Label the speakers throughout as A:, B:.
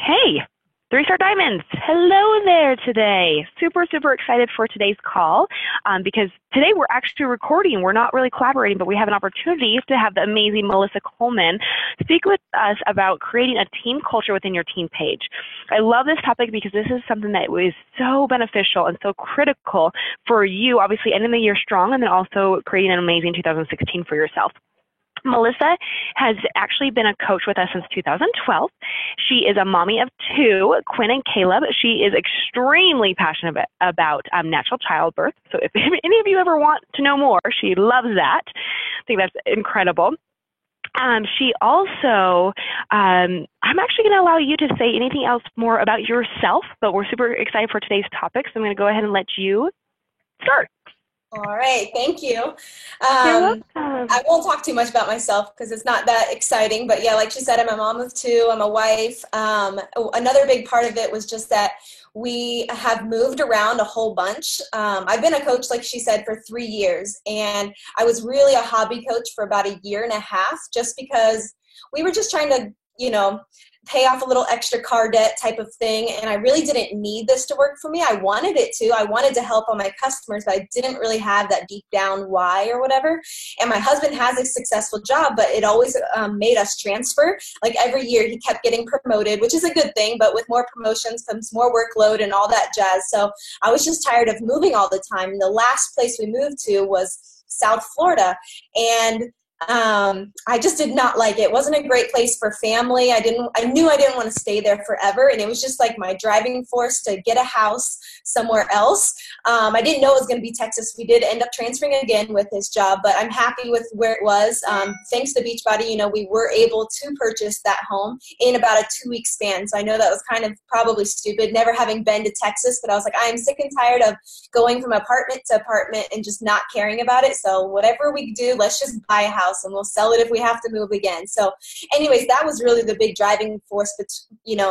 A: Hey, Three Star Diamonds. Hello there today. Super, super excited for today's call because today we're actually recording. We're not really collaborating, but we have an opportunity to have the amazing Melissa Coleman speak with us about creating a team culture within your team page. I love this topic because this is something that is so beneficial and so critical for you, obviously ending the year strong and then also creating an amazing 2016 for yourself. Melissa has actually been a coach with us since 2012. She is a mommy of two, Quinn and Caleb. She is extremely passionate about natural childbirth. So if any of you ever want to know more, she loves that. I think that's incredible. She also, I'm actually going to allow you to say anything else more about yourself, but we're super excited for today's topic. So I'm going to go ahead and let you start.
B: All right, thank you.
A: You're welcome.
B: I won't talk too much about myself because it's not that exciting, but yeah, like she said, I'm a mom of two, I'm a wife. Another big part of it was just that we have moved around a whole bunch. I've been a coach, like she said, for 3 years, and I was really a hobby coach for about a year and a half just because we were just trying to, pay off a little extra car debt type of thing. And I really didn't need this to work for me. I wanted it to. I wanted to help all my customers, but I didn't really have that deep down why or whatever. And my husband has a successful job, but it always made us transfer. Like every year he kept getting promoted, which is a good thing, but with more promotions comes more workload and all that jazz. So I was just tired of moving all the time. And the last place we moved to was South Florida. And I just did not like it. It wasn't a great place for family. I knew I didn't want to stay there forever. And it was just like my driving force to get a house somewhere else. I didn't know it was going to be Texas. We did end up transferring again with his job, but I'm happy with where it was. Thanks to Beachbody, we were able to purchase that home in about a 2-week span. So I know that was kind of probably stupid, never having been to Texas, but I was like, I am sick and tired of going from apartment to apartment and just not caring about it. So whatever we do, let's just buy a house and we'll sell it if we have to move again. So anyways, that was really the big driving force, but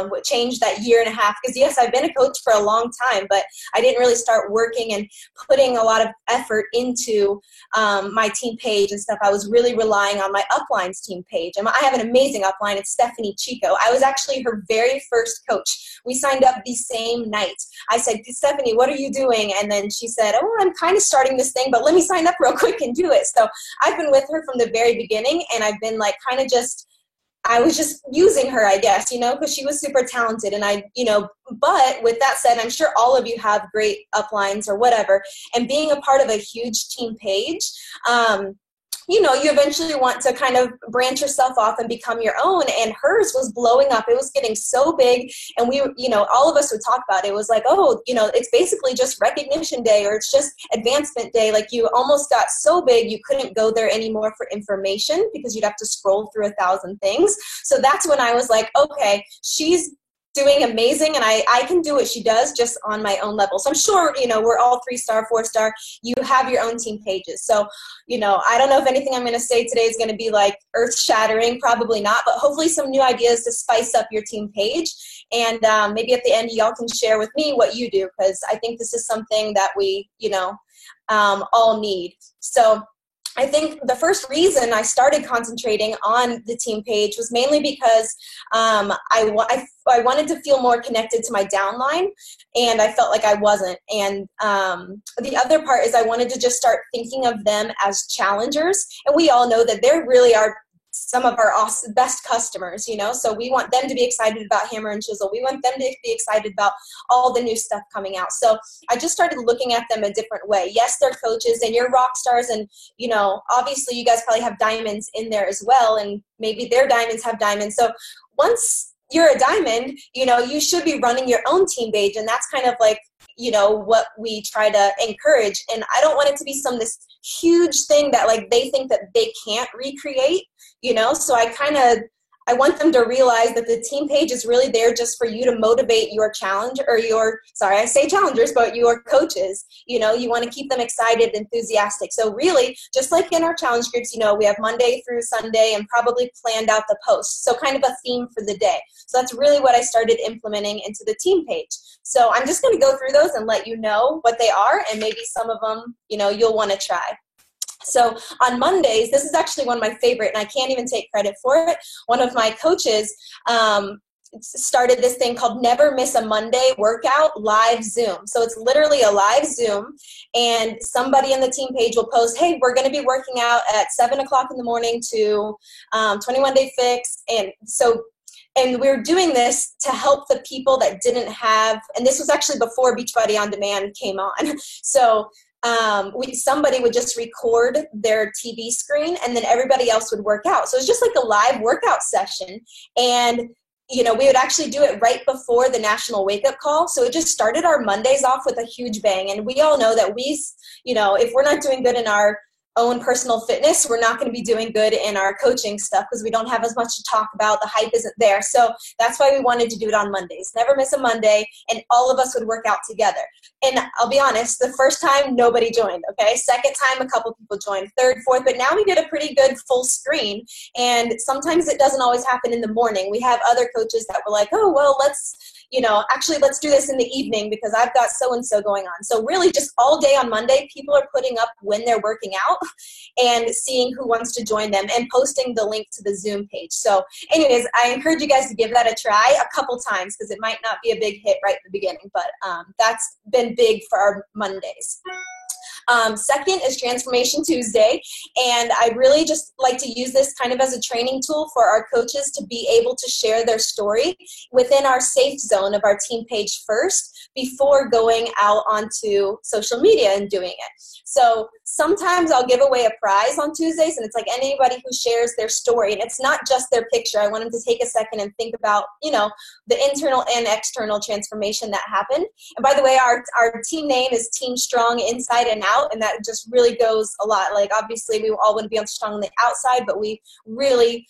B: what changed that year and a half. Because yes, I've been a coach for a long time, but I didn't really start working and putting a lot of effort into my team page and stuff. I was really relying on my uplines team page. And I have an amazing upline. It's Stephanie Chico. I was actually her very first coach. We signed up the same night. I said, Stephanie, what are you doing? And then she said, oh, I'm kind of starting this thing, but let me sign up real quick and do it. So I've been with her from the very beginning, and I've been like I was just using her, I guess, because she was super talented. And but with that said, I'm sure all of you have great uplines or whatever. And being a part of a huge team page, you eventually want to kind of branch yourself off and become your own. And hers was blowing up. It was getting so big. And we, all of us would talk about it. It was like, oh, it's basically just recognition day, or it's just advancement day. Like you almost got so big, you couldn't go there anymore for information because you'd have to scroll through 1,000 things. So that's when I was like, okay, she's doing amazing, and I can do what she does just on my own level. So I'm sure, we're all 3-star, 4-star. You have your own team pages. So, I don't know if anything I'm going to say today is going to be like earth-shattering, probably not, but hopefully some new ideas to spice up your team page. And maybe at the end, y'all can share with me what you do, because I think this is something that we, all need. So I think the first reason I started concentrating on the team page was mainly because I wanted to feel more connected to my downline, and I felt like I wasn't. And the other part is I wanted to just start thinking of them as challengers. And we all know that they really are some of our best customers, so we want them to be excited about Hammer and Chisel. We want them to be excited about all the new stuff coming out. So I just started looking at them a different way. Yes, they're coaches and you're rock stars, and obviously you guys probably have diamonds in there as well, and maybe their diamonds have diamonds. So once you're a diamond, you should be running your own team page, and that's kind of like what we try to encourage. And I don't want it to be this huge thing that like they think that they can't recreate, so I want them to realize that the team page is really there just for you to motivate your challenge, or I say challengers, but your coaches. You want to keep them excited, enthusiastic. So really, just like in our challenge groups, we have Monday through Sunday and probably planned out the posts. So kind of a theme for the day. So that's really what I started implementing into the team page. So I'm just going to go through those and let you know what they are, and maybe some of them, you'll want to try. So on Mondays, this is actually one of my favorite, and I can't even take credit for it. One of my coaches started this thing called Never Miss a Monday Workout Live Zoom. So it's literally a live Zoom, and somebody in the team page will post, hey, we're going to be working out at 7 o'clock in the morning to 21 Day Fix. And we're doing this to help the people that didn't have, and this was actually before Beachbody On Demand came on. So somebody would just record their TV screen, and then everybody else would work out. So it's just like a live workout session. And we would actually do it right before the National Wake Up Call. So it just started our Mondays off with a huge bang. And we all know that if we're not doing good in our own personal fitness, we're not going to be doing good in our coaching stuff because we don't have as much to talk about. The hype isn't there. So that's why we wanted to do it on Mondays. Never miss a Monday, and all of us would work out together. And I'll be honest, the first time, nobody joined, okay? Second time, a couple people joined. Third, fourth, but now we did a pretty good full screen. And sometimes it doesn't always happen in the morning. We have other coaches that were like, oh, well, let's do this in the evening because I've got so-and-so going on. So really just all day on Monday, people are putting up when they're working out and seeing who wants to join them and posting the link to the Zoom page. So anyways, I encourage you guys to give that a try a couple times because it might not be a big hit right at the beginning, but that's been big for our Mondays. Second is Transformation Tuesday, and I really just like to use this kind of as a training tool for our coaches to be able to share their story within our safe zone of our team page first before going out onto social media and doing it. So sometimes I'll give away a prize on Tuesdays, and it's like anybody who shares their story, and it's not just their picture. I want them to take a second and think about, the internal and external transformation that happened. And by the way, our team name is Team Strong Inside and Out, and that just really goes a lot. Like obviously we all want to be on strong on the outside, but we really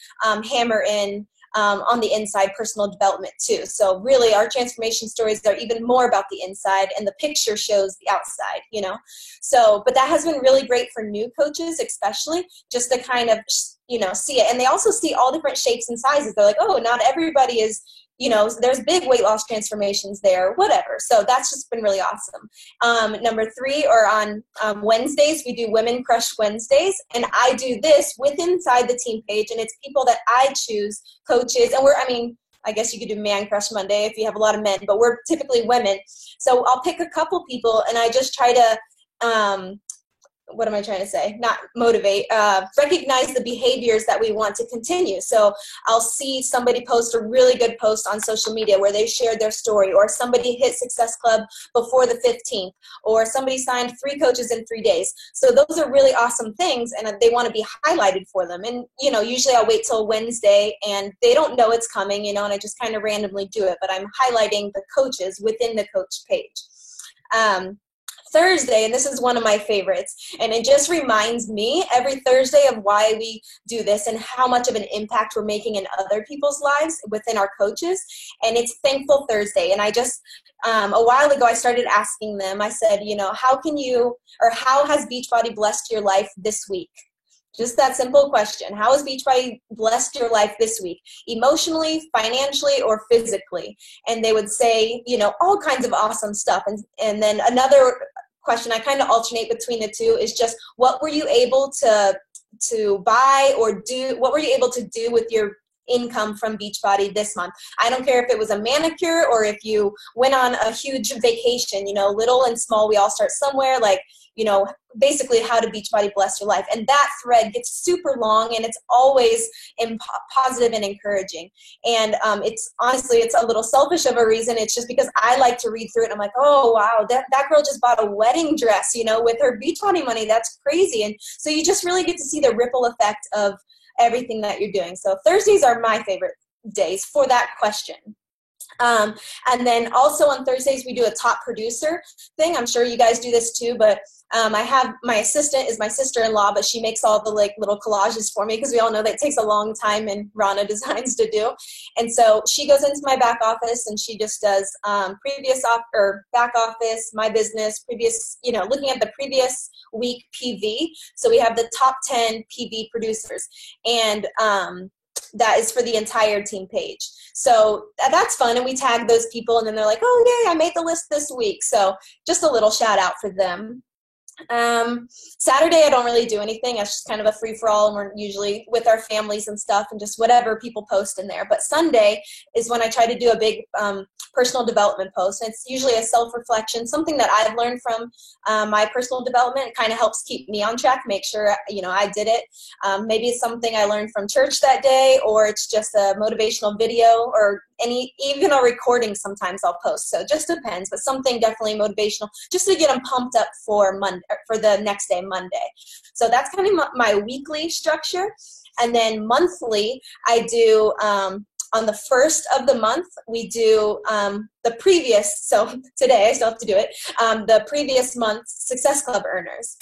B: hammer in on the inside personal development too. So really our transformation stories are even more about the inside, and the picture shows the outside, So, but that has been really great for new coaches, especially just to kind of, see it. And they also see all different shapes and sizes. They're like, oh, not everybody is, there's big weight loss transformations there, whatever. So that's just been really awesome. Number 3, or on Wednesdays, we do Women Crush Wednesdays. And I do this inside the team page. And it's people that I choose, coaches. And I guess you could do Man Crush Monday if you have a lot of men, but we're typically women. So I'll pick a couple people, and I just try to, what am I trying to say? Not motivate, recognize the behaviors that we want to continue. So I'll see somebody post a really good post on social media where they shared their story, or somebody hit Success Club before the 15th, or somebody signed 3 coaches in 3 days. So those are really awesome things, and they want to be highlighted for them. And, usually I'll wait till Wednesday, and they don't know it's coming, and I just kind of randomly do it, but I'm highlighting the coaches within the coach page. Thursday, and this is one of my favorites, and it just reminds me every Thursday of why we do this and how much of an impact we're making in other people's lives within our coaches, and it's Thankful Thursday. And I just, a while ago, I started asking them, I said, how has Beachbody blessed your life this week? Just that simple question. How has Beachbody blessed your life this week? Emotionally, financially, or physically? And they would say, all kinds of awesome stuff. And then another question, I kind of alternate between the two, is just what were you able to buy or do? What were you able to do with your income from Beachbody this month? I don't care if it was a manicure or if you went on a huge vacation, little and small, we all start somewhere, basically how to Beachbody bless your life. And that thread gets super long, and it's always positive and encouraging. And it's a little selfish of a reason. It's just because I like to read through it and I'm like, oh, wow, that girl just bought a wedding dress, with her Beachbody money. That's crazy. And so you just really get to see the ripple effect of everything that you're doing. So Thursdays are my favorite days for that question. And then also on Thursdays, we do a top producer thing. I'm sure you guys do this too, but I have my assistant is my sister-in-law, but she makes all the little collages for me because we all know that it takes a long time in Rana Designs to do. And so she goes into my back office and she just does back office, my business, previous, looking at the previous week PV. So we have the top 10 PV producers, and that is for the entire team page. So that's fun, and we tag those people, and then they're like, oh, yay, I made the list this week. So just a little shout out for them. Saturday, I don't really do anything. It's just kind of a free-for-all, and we're usually with our families and stuff and just whatever people post in there. But Sunday is when I try to do a big personal development post. And it's usually a self-reflection, something that I've learned from my personal development. It kind of helps keep me on track, make sure, I did it. Maybe it's something I learned from church that day, or it's just a motivational video, or even a recording sometimes I'll post. So it just depends, but something definitely motivational just to get them pumped up for Monday, for the next day, Monday. So that's kind of my weekly structure. And then monthly, I do, on the first of the month, we do the previous, so today I still have to do it, the previous month's Success Club earners.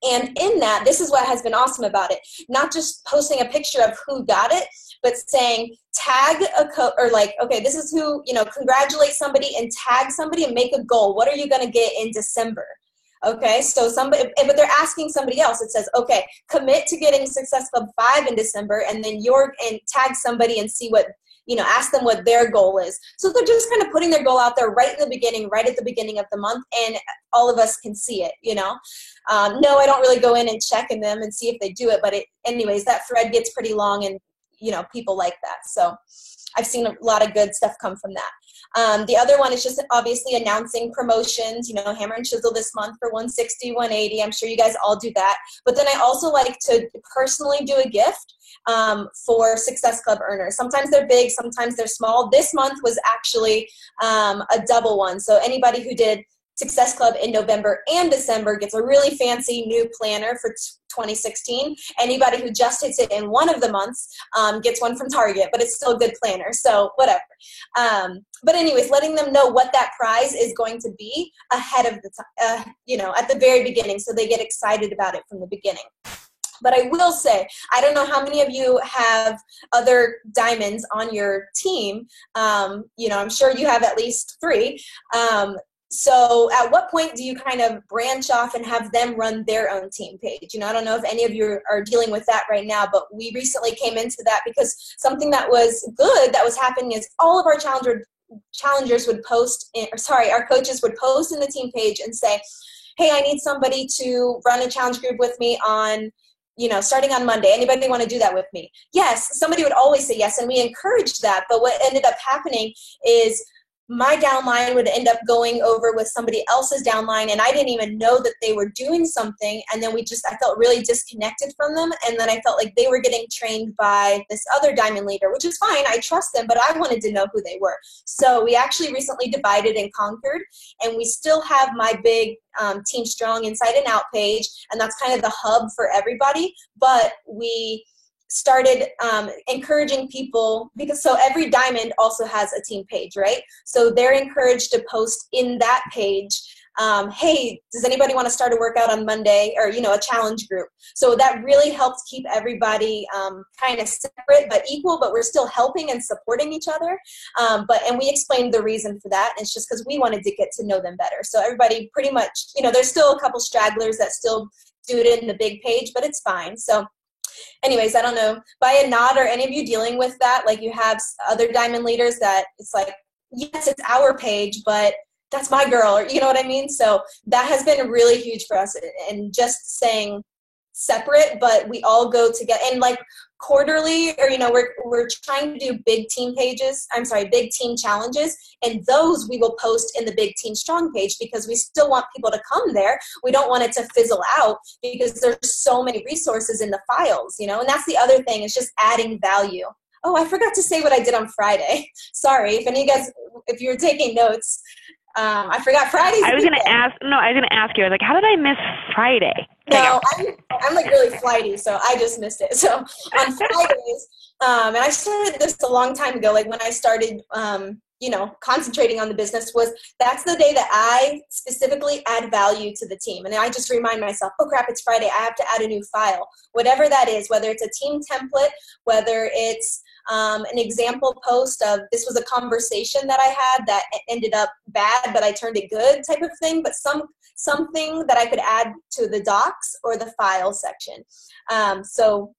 B: And in that, this is what has been awesome about it. Not just posting a picture of who got it, but saying tag or like, okay, this is who, congratulate somebody and tag somebody and make a goal. What are you going to get in December? Okay, so but they're asking somebody else. It says, okay, commit to getting Success Club 5 in December, and then and tag somebody and see what, ask them what their goal is. So they're just kind of putting their goal out there right at the beginning of the month, and all of us can see it, No, I don't really go in and check in them and see if they do it, but anyways, that thread gets pretty long, and, people like that. So I've seen a lot of good stuff come from that. The other one is just obviously announcing promotions, Hammer and Chisel this month for 160, 180. I'm sure you guys all do that. But then I also like to personally do a gift for Success Club earners. Sometimes they're big, sometimes they're small. This month was actually a double one. So anybody who did Success Club in November and December gets a really fancy new planner for 2016. Anybody who just hits it in one of the months gets one from Target, but it's still a good planner, so whatever. But anyways, letting them know what that prize is going to be ahead of the time, at the very beginning, so they get excited about it from the beginning. But I will say, I don't know how many of you have other diamonds on your team. I'm sure you have at least 3. So at what point do you kind of branch off and have them run their own team page? I don't know if any of you are dealing with that right now, but we recently came into that because something that was good that was happening is all of our challengers would post, our coaches would post in the team page and say, hey, I need somebody to run a challenge group with me on, starting on Monday. Anybody want to do that with me? Yes, somebody would always say yes, and we encouraged that. But what ended up happening is my downline would end up going over with somebody else's downline, and I didn't even know that they were doing something, and then I felt really disconnected from them, and then I felt like they were getting trained by this other diamond leader, which is fine, I trust them, but I wanted to know who they were. So we actually recently divided and conquered, and we still have my big Team Strong Inside and Out page, and that's kind of the hub for everybody, but we started encouraging people, because so every diamond also has a team page, right? So they're encouraged to post in that page, hey, does anybody want to start a workout on Monday, or a challenge group? So that really helps keep everybody kind of separate but equal, but we're still helping and supporting each other. And we explained the reason for that. It's just because we wanted to get to know them better. So everybody pretty much, there's still a couple stragglers that still do it in the big page, but it's fine. So anyways, I don't know, by a nod, are any of you dealing with that? Like, you have other diamond leaders that it's like, yes, it's our page, but that's my girl, or you know what I mean? So that has been really huge for us, and just saying separate, but we all go together, and like quarterly, or we're trying to do big team challenges, and those we will post in the Big Team Strong page, because we still want people to come there. We don't want it to fizzle out, because there's so many resources in the files, and that's the other thing, is just adding value. Oh, I forgot to say what I did on Friday. Sorry, if you were taking notes. I forgot Fridays.
A: I was going to ask you, I was like, how did I miss Friday?
B: No, I'm like really flighty, so I just missed it. So on Fridays, and I started this a long time ago, like when I started, concentrating on the business, that's the day that I specifically add value to the team. And I just remind myself, oh crap, it's Friday, I have to add a new file. Whatever that is, whether it's a team template, whether it's an example post of, this was a conversation that I had that ended up bad, but I turned it good type of thing, but something that I could add to the docs or the file section. So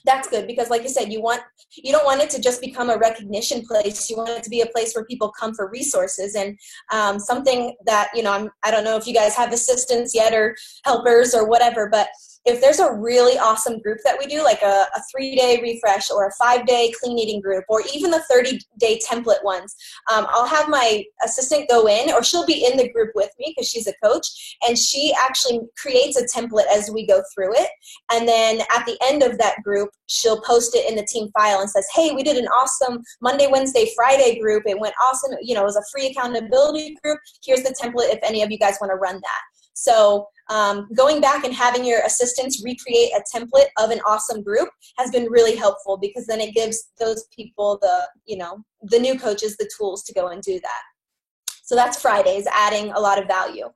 B: That's good, because like you said, you don't want it to just become a recognition place. You want it to be a place where people come for resources, and something that, I don't know if you guys have assistants yet or helpers or whatever, but if there's a really awesome group that we do, like a 3-day refresh or a 5-day clean eating group, or even the 30-day template ones, I'll have my assistant go in, or she'll be in the group with me because she's a coach, and she actually creates a template as we go through it. And then at the end of that group, she'll post it in the team file and says, hey, we did an awesome Monday, Wednesday, Friday group. It went awesome. It was a free accountability group. Here's the template if any of you guys want to run that. So going back and having your assistants recreate a template of an awesome group has been really helpful, because then it gives those people, the new coaches, the tools to go and do that. So that's Fridays, adding a lot of value.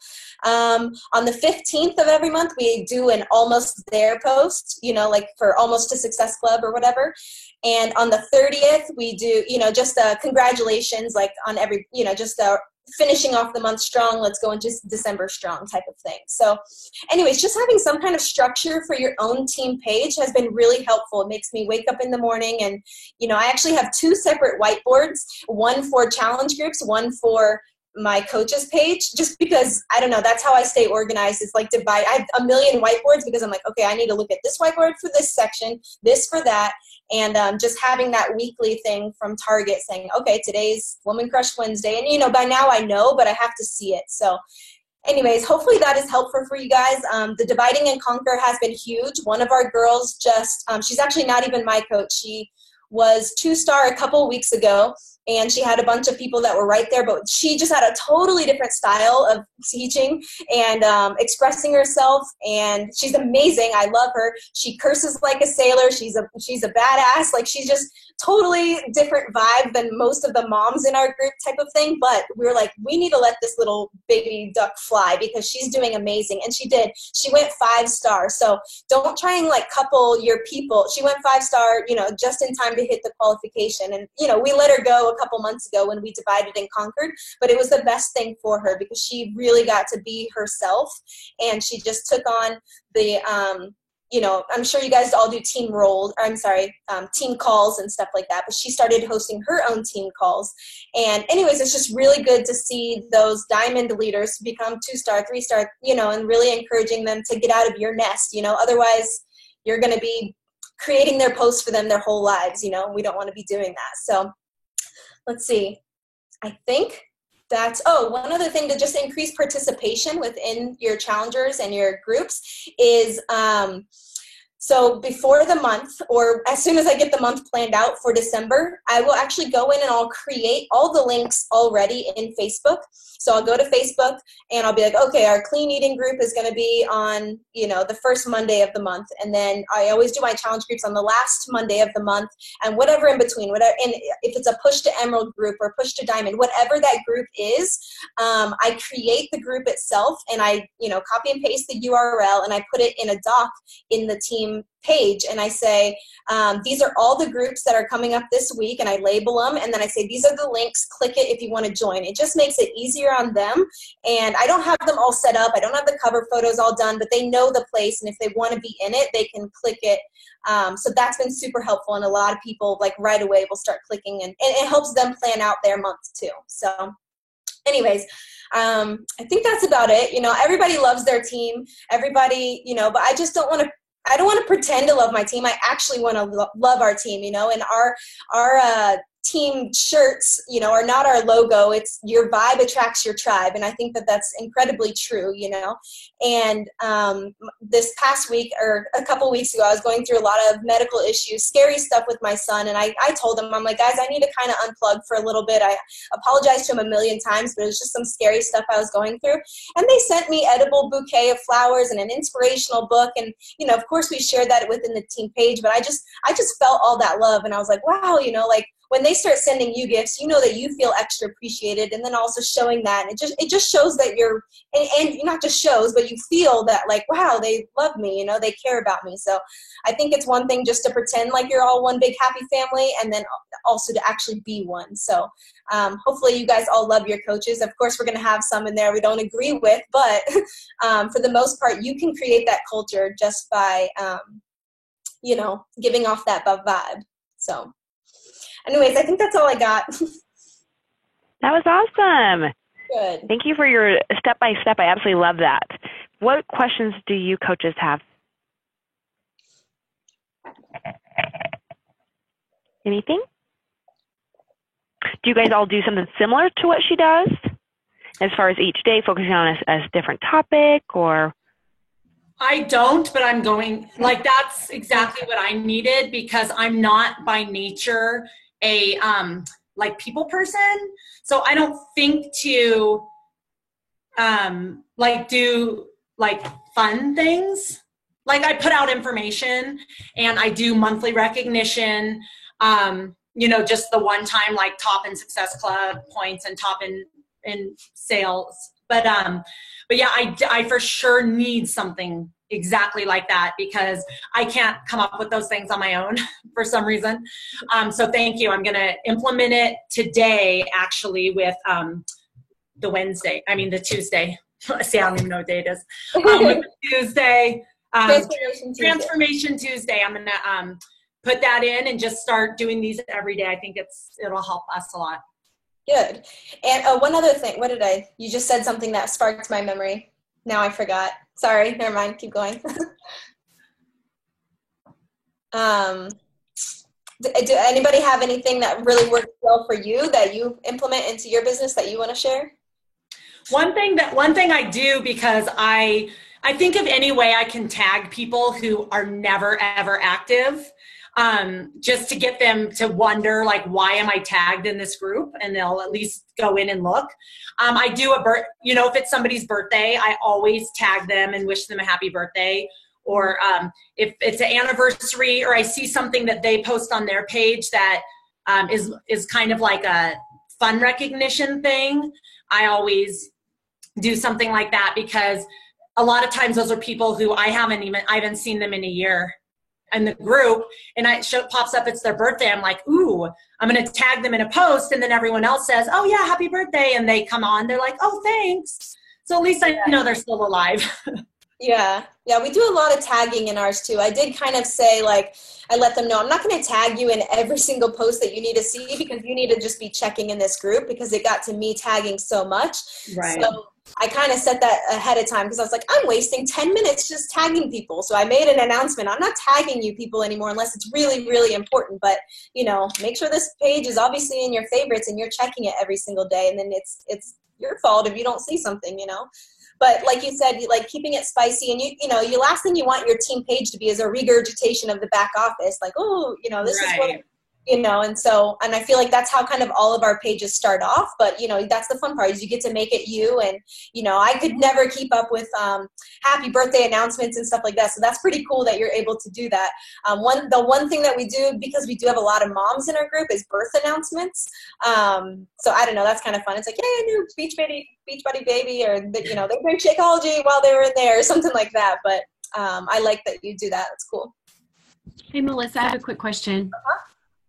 B: On the 15th of every month, we do an almost there post, like for Almost to Success Club or whatever. And on the 30th, we do, just congratulations, like on every, just finishing off the month strong, let's go into December strong type of thing. So anyways, just having some kind of structure for your own team page has been really helpful. It makes me wake up in the morning, and, I actually have 2 separate whiteboards, one for challenge groups, one for my coaches page, just because, I don't know, that's how I stay organized. It's like divide. I have a million whiteboards because I'm like, okay, I need to look at this whiteboard for this section, this for that. And just having that weekly thing from Target saying, okay, today's Woman Crush Wednesday. And, by now I know, but I have to see it. So anyways, hopefully that is helpful for you guys. The Dividing and Conquer has been huge. One of our girls just, she's actually not even my coach. She was 2-star a couple weeks ago, and she had a bunch of people that were right there, but she just had a totally different style of teaching and expressing herself, and she's amazing. I love her. She curses like a sailor. She's a badass. Like, she's just totally different vibe than most of the moms in our group type of thing, but we were like, we need to let this little baby duck fly because she's doing amazing, and she did. She went 5-star, so don't try and couple your people. She went 5-star, just in time to hit the qualification, and we let her go a couple months ago when we divided and conquered, but it was the best thing for her because she really got to be herself, and she just took on the I'm sure you guys all do team calls and stuff like that, but she started hosting her own team calls. And anyways, it's just really good to see those diamond leaders become 2-star, 3-star, and really encouraging them to get out of your nest, otherwise you're going to be creating their posts for them their whole lives, we don't want to be doing that. So let's see, I think that's, one other thing to just increase participation within your challengers and your groups is, so before the month, or as soon as I get the month planned out for December, I will actually go in and I'll create all the links already in Facebook. So I'll go to Facebook and I'll be like, okay, our clean eating group is going to be on, the first Monday of the month. And then I always do my challenge groups on the last Monday of the month, and whatever in between, whatever. And if it's a push to emerald group or push to diamond, whatever that group is, I create the group itself, and I, copy and paste the URL, and I put it in a doc in the team page, and I say, these are all the groups that are coming up this week, and I label them, and then I say, these are the links, click it if you want to join. It just makes it easier on them, and I don't have them all set up. I don't have the cover photos all done, but they know the place, and if they want to be in it, they can click it. So that's been super helpful, and a lot of people right away will start clicking, and it helps them plan out their month too. So anyways, I think that's about it. Everybody loves their team, everybody, but I just don't want to pretend to love my team. I actually want to love our team, and our team shirts, are not our logo. It's your vibe attracts your tribe. And I think that that's incredibly true, and this past week or a couple weeks ago, I was going through a lot of medical issues, scary stuff with my son. And I told him, I'm like, guys, I need to kind of unplug for a little bit. I apologized to him a million times, but it was just some scary stuff I was going through. And they sent me edible bouquet of flowers and an inspirational book. And, of course we shared that within the team page, but I just felt all that love. And I was like, wow, when they start sending you gifts, that you feel extra appreciated, and then also showing that, and it just shows that you're, and not just shows, but you feel that wow, they love me, they care about me. So I think it's one thing just to pretend like you're all one big happy family, and then also to actually be one. So hopefully you guys all love your coaches. Of course, we're going to have some in there we don't agree with, but for the most part, you can create that culture just by giving off that vibe. So anyways, I think that's all I got.
A: That was awesome.
B: Good.
A: Thank you for your step-by-step. I absolutely love that. What questions do you coaches have? Anything? Do you guys all do something similar to what she does as far as each day focusing on a different topic, or?
C: I don't, but I'm going, like, that's exactly what I needed, because I'm not by nature a like people person. So I don't think to like do like fun things. Like, I put out information and I do monthly recognition, just the one time, like top in Success Club points and top in sales. But yeah, I for sure need something exactly like that, because I can't come up with those things on my own for some reason. So thank you. I'm going to implement it today, actually, with the Tuesday. See, I don't even know what day it is. With Tuesday. Transformation Tuesday. I'm gonna put that in and just start doing these every day. I think it'll help us a lot.
B: Good. And one other thing, you just said something that sparked my memory. Now I forgot. Sorry, never mind. Keep going. Do anybody have anything that really worked well for you that you implement into your business that you want to share?
C: One thing I do, because I think of any way I can tag people who are never, ever active, just to get them to wonder, like, why am I tagged in this group? And they'll at least go in and look. I do if it's somebody's birthday, I always tag them and wish them a happy birthday. Or if it's an anniversary, or I see something that they post on their page that is kind of like a fun recognition thing, I always do something like that, because a lot of times those are people who I haven't seen them in a year in the group, and pops up, it's their birthday. I'm like, ooh, I'm going to tag them in a post, and then everyone else says, oh yeah, happy birthday, and they come on, they're like, oh, thanks. So at least I know they're still alive.
B: Yeah, we do a lot of tagging in ours too. I did kind of say, like, I let them know I'm not going to tag you in every single post that you need to see, because you need to just be checking in this group, because it got to me tagging so much.
C: Right.
B: So I kind of set that ahead of time, because I was like, I'm wasting 10 minutes just tagging people. So I made an announcement. I'm not tagging you people anymore unless it's really, really important. But, make sure this page is obviously in your favorites and you're checking it every single day. And then it's your fault if you don't see something, But like you said, like keeping it spicy, and you last thing you want your team page to be is a regurgitation of the back office. Like, oh, this is what, and I feel like that's how kind of all of our pages start off. But, that's the fun part, is you get to make it you. And, I could never keep up with happy birthday announcements and stuff like that. So that's pretty cool that you're able to do that. The one thing that we do, because we do have a lot of moms in our group, is birth announcements. So I don't know, that's kind of fun. It's like, yeah, new Beachbody baby, or they drink Shakeology while they were in there, or something like that. But I like that you do that. It's cool.
D: Hey, Melissa, I have a quick question.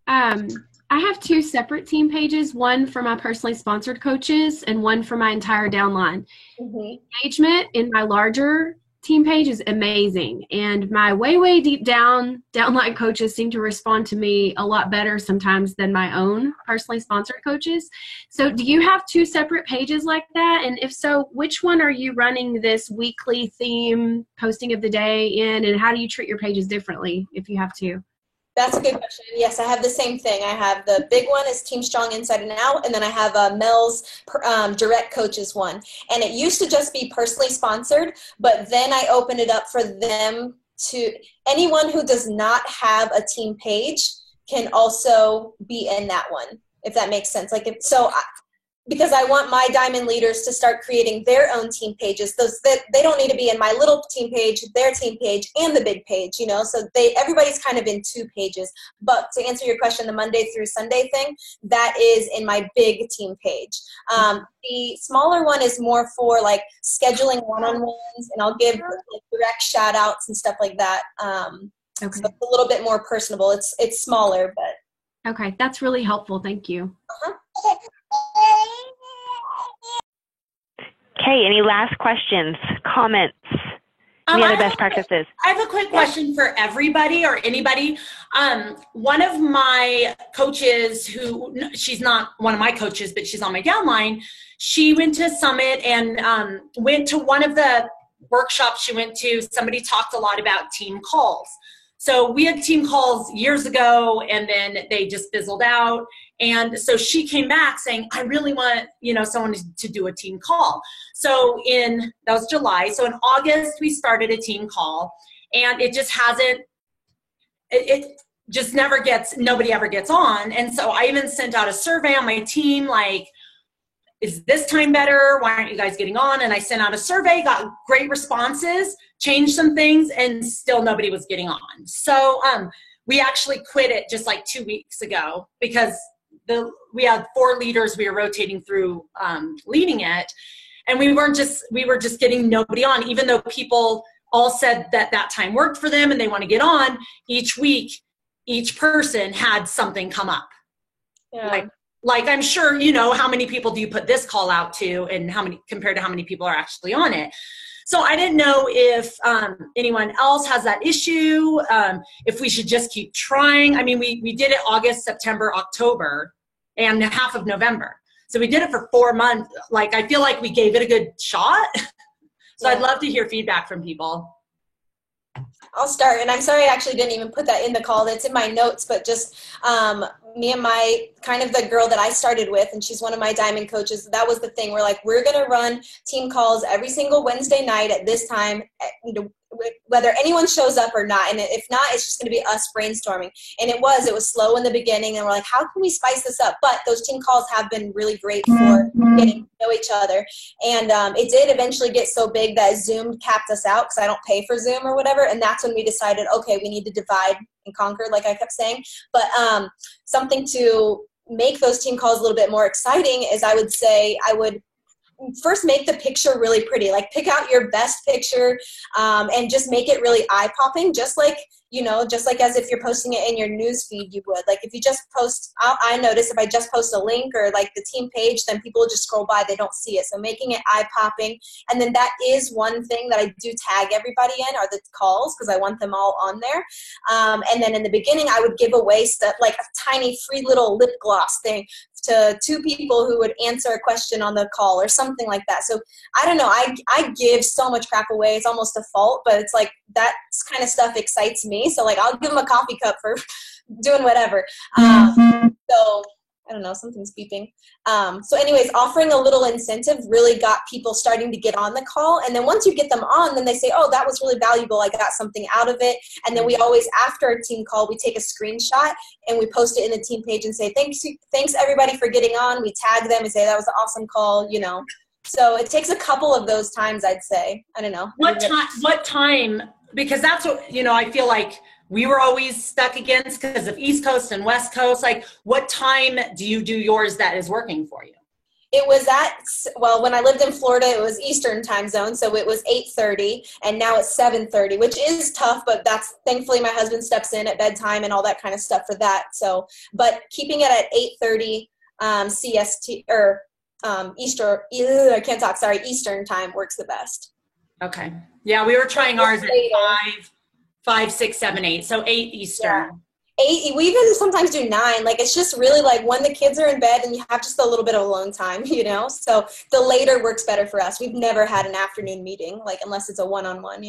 D: I have two separate team pages, one for my personally sponsored coaches and one for my entire downline. Mm-hmm. Engagement in my larger team page is amazing, and my way deep downline coaches seem to respond to me a lot better sometimes than my own personally sponsored coaches. So do you have two separate pages like that? And if so, which one are you running this weekly theme posting of the day in, and how do you treat your pages differently if you have to?
B: That's a good question. Yes, I have the same thing. I have the big one is Team Strong Inside and Out, and then I have Mel's Direct Coaches one. And it used to just be personally sponsored, but then I opened it up for them to, anyone who does not have a team page can also be in that one, if that makes sense. Because I want my diamond leaders to start creating their own team pages. They don't need to be in my little team page, their team page, and the big page, So everybody's kind of in two pages. But to answer your question, the Monday through Sunday thing, that is in my big team page. The smaller one is more for like scheduling one-on-ones, and I'll give direct shout outs and stuff like that. Okay. So it's a little bit more personable. It's smaller, but.
D: Okay, that's really helpful. Thank you.
A: Okay, any last questions, comments? Any other best practices?
C: I have a quick question for everybody or anybody. One of my coaches she's not one of my coaches, but she's on my downline. She went to Summit and went to one of the workshops she went to. Somebody talked a lot about team calls. So we had team calls years ago, and then they just fizzled out. And so she came back saying, I really want, someone to do a team call. So that was July. So in August, we started a team call, and it just hasn't, it just never gets, nobody ever gets on. And so I even sent out a survey on my team, like, is this time better? Why aren't you guys getting on? And I sent out a survey, got great responses, changed some things, and still nobody was getting on. So we actually quit it just like 2 weeks ago because we had 4 leaders we were rotating through leading it. And we were just getting nobody on, even though people all said that time worked for them and they want to get on. Each week, each person had something come up. Yeah. Like I'm sure, how many people do you put this call out to and compared to how many people are actually on it. So I didn't know if anyone else has that issue, if we should just keep trying. I mean, we did it August, September, October, and half of November. So we did it for 4 months. Like, I feel like we gave it a good shot. So yeah. I'd love to hear feedback from people.
B: I'll start, and I'm sorry I actually didn't even put that in the call. That's in my notes, but just me and my kind of the girl that I started with, and she's one of my diamond coaches. That was the thing. We're like, we're going to run team calls every single Wednesday night at this time, whether anyone shows up or not. And if not, it's just going to be us brainstorming. And it was slow in the beginning, and we're like, how can we spice this up? But those team calls have been really great for getting to know each other. And it did eventually get so big that Zoom capped us out because I don't pay for Zoom or whatever. And that's when we decided, okay, we need to divide and conquer, like I kept saying. But something to make those team calls a little bit more exciting is I would first make the picture really pretty. Like, pick out your best picture and just make it really eye-popping, just like as if you're posting it in your news feed, you would. Like, if you just post, I notice if I just post a link or like the team page, then people will just scroll by, they don't see it. So making it eye-popping. And then that is one thing that I do tag everybody in are the calls, because I want them all on there. And then in the beginning, I would give away stuff like a tiny free little lip gloss thing to 2 people who would answer a question on the call or something like that. So I don't know, I give so much crap away. It's almost a fault, but it's like that kind of stuff excites me. So like, I'll give them a coffee cup for doing whatever. So I don't know, something's beeping. So anyways, offering a little incentive really got people starting to get on the call. And then once you get them on, then they say, oh, that was really valuable. I got something out of it. And then we always, after a team call, we take a screenshot and we post it in the team page and say, thanks everybody for getting on. We tag them and say, that was an awesome call, So it takes a couple of those times, I'd say. I don't know.
C: What time? Because that's what, I feel like we were always stuck against because of East Coast and West Coast. Like, what time do you do yours that is working for you?
B: It was when I lived in Florida, it was Eastern time zone. So it was 8:30 and now it's 7:30, which is tough, but that's thankfully my husband steps in at bedtime and all that kind of stuff for that. So, but keeping it at 8:30 CST or Eastern time works the best.
C: Okay. Yeah, we were trying ours at 5, 6, 7, 8. So 8 Eastern.
B: Yeah. 8. We even sometimes do 9. Like, it's just really like when the kids are in bed and you have just a little bit of alone time, So the later works better for us. We've never had an afternoon meeting, like unless it's a one-on-one,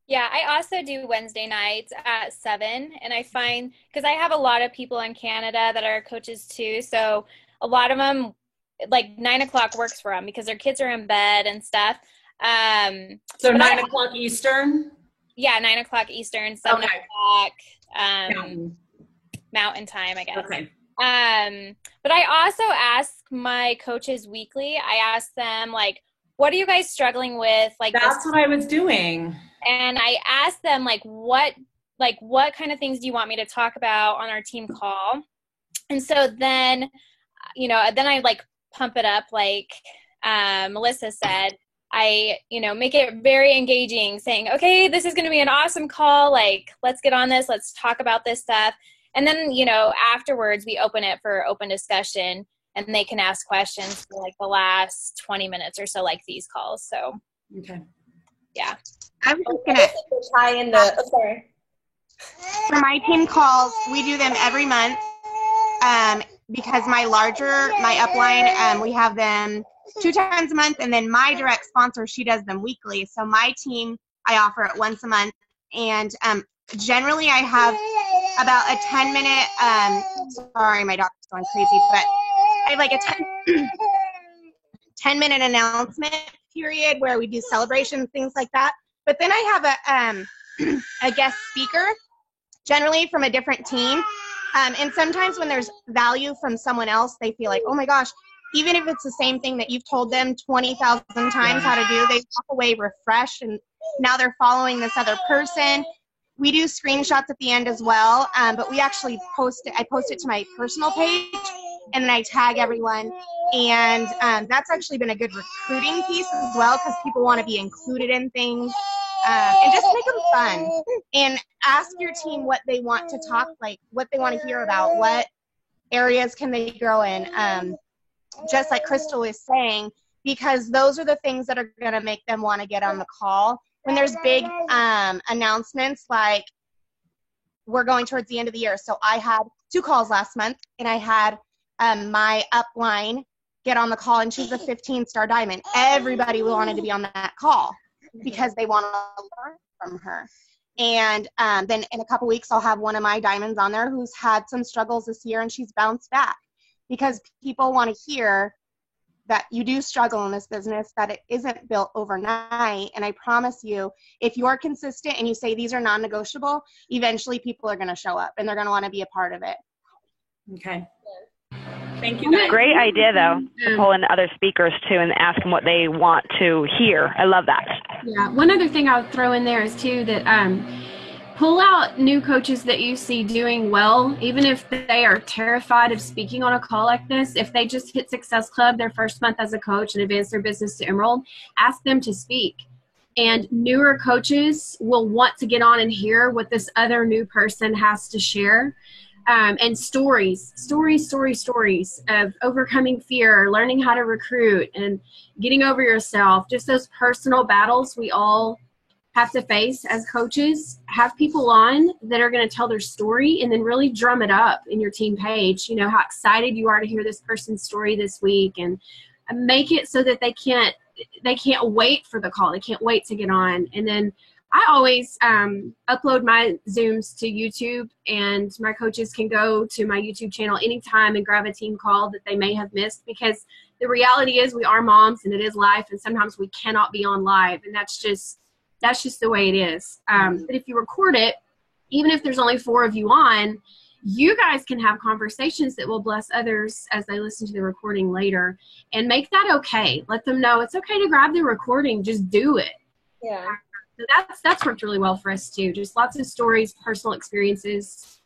E: Yeah, I also do Wednesday nights at 7. And I find, because I have a lot of people in Canada that are coaches too. So a lot of them, like 9 o'clock works for them because their kids are in bed and stuff.
C: So 9 o'clock Eastern?
E: Yeah, 9 o'clock Eastern, 7 o'clock Mountain time, I guess.
C: Okay.
E: But I also ask my coaches weekly. I ask them, like, what are you guys struggling with? Like,
C: that's what I was doing.
E: And I ask them, what kind of things do you want me to talk about on our team call? And so then, then I pump it up, like Melissa said. I, make it very engaging, saying, okay, this is going to be an awesome call. Like, let's get on this. Let's talk about this stuff. And then, afterwards we open it for open discussion and they can ask questions for the last 20 minutes or so, like these calls. So.
C: Okay.
E: Yeah.
F: I was just gonna
B: tie in the. Oh, sorry.
F: For my team calls, we do them every month. Because my upline, we have them 2 times a month, and then my direct sponsor, she does them weekly. So my team, I offer it once a month, and generally I have about a 10-minute. Sorry, my dog's going crazy, but I have like a 10-minute announcement period where we do celebrations, things like that. But then I have a guest speaker, generally from a different team. And sometimes when there's value from someone else, they feel like, oh my gosh, even if it's the same thing that you've told them 20,000 times how to do, they walk away refreshed, and now they're following this other person. We do screenshots at the end as well, but we actually I post it to my personal page, and then I tag everyone. And that's actually been a good recruiting piece as well, because people want to be included in things. And just make them fun, and ask your team what they want to talk, like what they want to hear about, what areas can they grow in, just like Crystal is saying, because those are the things that are going to make them want to get on the call. When there's big announcements, like we're going towards the end of the year. So I had 2 calls last month, and I had my upline get on the call, and she's a 15-star diamond. Everybody wanted to be on that call because they want to learn from her. And then in a couple weeks, I'll have one of my diamonds on there who's had some struggles this year, and she's bounced back, because people want to hear that you do struggle in this business, that it isn't built overnight. And I promise you, if you're consistent and you say these are non-negotiable, eventually people are going to show up, and they're going to want to be a part of it.
C: Okay. Thank you, guys.
A: Great idea, though, to pull in other speakers, too, and ask them what they want to hear. I love that.
D: Yeah. One other thing I would throw in there is, too, that pull out new coaches that you see doing well, even if they are terrified of speaking on a call like this. If they just hit Success Club their first month as a coach and advance their business to Emerald, ask them to speak. And newer coaches will want to get on and hear what this other new person has to share. And stories of overcoming fear, learning how to recruit, and getting over yourself. Just those personal battles we all have to face as coaches. Have people on that are going to tell their story, and then really drum it up in your team page. You know, how excited you are to hear this person's story this week, and make it so that they can't wait for the call. They can't wait to get on. And then I always upload my Zooms to YouTube, and my coaches can go to my YouTube channel anytime and grab a team call that they may have missed, because the reality is we are moms, and it is life, and sometimes we cannot be on live, and that's just the way it is. But if you record it, even if there's only 4 of you on, you guys can have conversations that will bless others as they listen to the recording later, and make that okay. Let them know it's okay to grab the recording, just do it.
B: Yeah.
D: So that's worked really well for us too. Just lots of stories, personal experiences.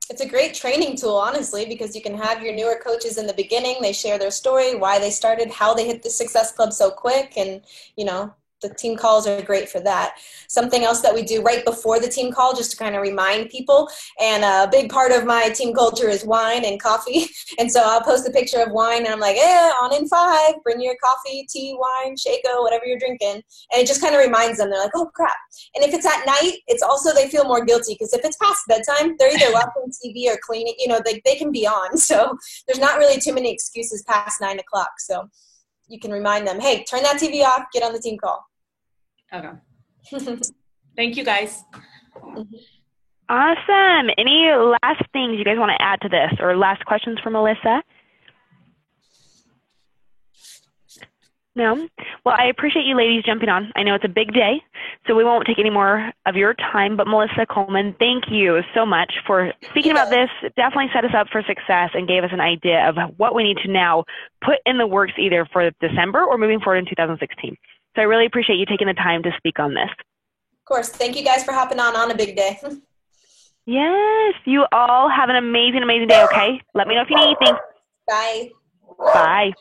B: It's a great training tool, honestly, because you can have your newer coaches in the beginning. They share their story, why they started, how they hit the Success Club so quick, and, you know, the team calls are great for that. Something else that we do right before the team call, just to kind of remind people, and a big part of my team culture is wine and coffee. And so I'll post a picture of wine, and I'm like, on in 5, bring your coffee, tea, wine, Shaco, whatever you're drinking. And it just kind of reminds them. They're like, oh, crap. And if it's at night, it's also, they feel more guilty, because if it's past bedtime, they're either watching TV or cleaning, you know, they can be on. So there's not really too many excuses past 9 o'clock. So you can remind them, hey, turn that TV off, get on the team call.
C: Okay. Thank you, guys.
A: Awesome. Any last things you guys want to add to this, or last questions for Melissa? No? Well, I appreciate you ladies jumping on. I know it's a big day, so we won't take any more of your time. But Melissa Coleman, thank you so much for speaking about this. It definitely set us up for success and gave us an idea of what we need to now put in the works, either for December or moving forward in 2016. So I really appreciate you taking the time to speak on this.
B: Of course. Thank you guys for hopping on a big day.
A: Yes. You all have an amazing, amazing day, okay? Let me know if you need anything.
B: Bye.
A: Bye.